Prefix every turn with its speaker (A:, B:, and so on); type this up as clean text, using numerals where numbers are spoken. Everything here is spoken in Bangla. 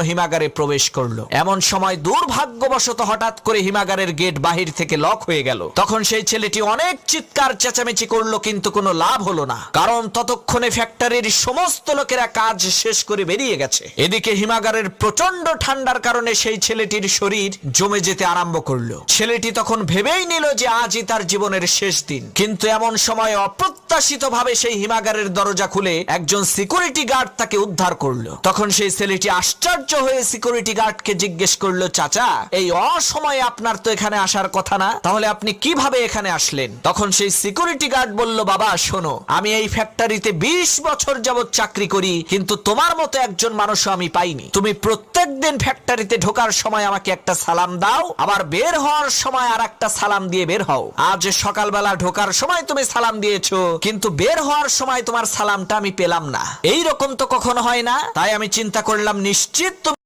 A: হিমাগারে প্রবেশ করলো। এমন সময় দুর্ভাগ্যবশত হঠাৎ করে হিমাগারের গেট বাহির থেকে লক হয়ে গেল। তখন সেই ছেলেটি অনেক চিৎকার চেঁচামেচি করলো, কিন্তু কোনো লাভ হলো না, কারণ ততক্ষণে ফ্যাক্টরির সমস্ত লোকেরা কাজ শেষ করে বেরিয়ে গেছে। এদিকে হিমাগারের প্রচন্ড ঠান্ডার কারণে সেই ছেলেটির শরীর জমে যেতে আরম্ভ করলো। ছেলেটি তখন ভেবেই নিল যে আজই তার জীবনের শেষ দিন। কিন্তু এমন সময় অপ্রত্যাশিতভাবে সেই হিমাগারের দরজা খুলে একজন সিকিউরিটি গার্ড তাকে উদ্ধার করলো। তখন সেই ছেলেটি আশ্চর্য হয়ে সিকিউরিটি গার্ডকে জিজ্ঞেস করলো, চাচা, এই অসময়ে আপনার তো এখানে আসার কথা না, তাহলে আপনি কিভাবে এখানে আসলেন? তখন সেই সিকিউরিটি গার্ড বলল, বাবা শোনো, আমি এই ফ্যাক্টরিতে 20 বছর যাবত চাকরি করি, কিন্তু তোমার মতো একজন মানুষও আমি পাইনি। তুমি প্রত্যেকদিন ফ্যাক্টরিতে ঢোকার সময় আমাকে একটা সালাম দাও, আবার বের হওয়ার সময় আর একটা সালাম দিয়ে বের হও। আজ সকালবেলা ঢোকার সময় তুমি সালাম দিয়েছো, কিন্তু বের হওয়ার সময় তোমার সালামটা আমি পেলাম না। এই রকম তো কখনো হয় না। তাই আমি চিন্তা করলাম, নিশ্চিত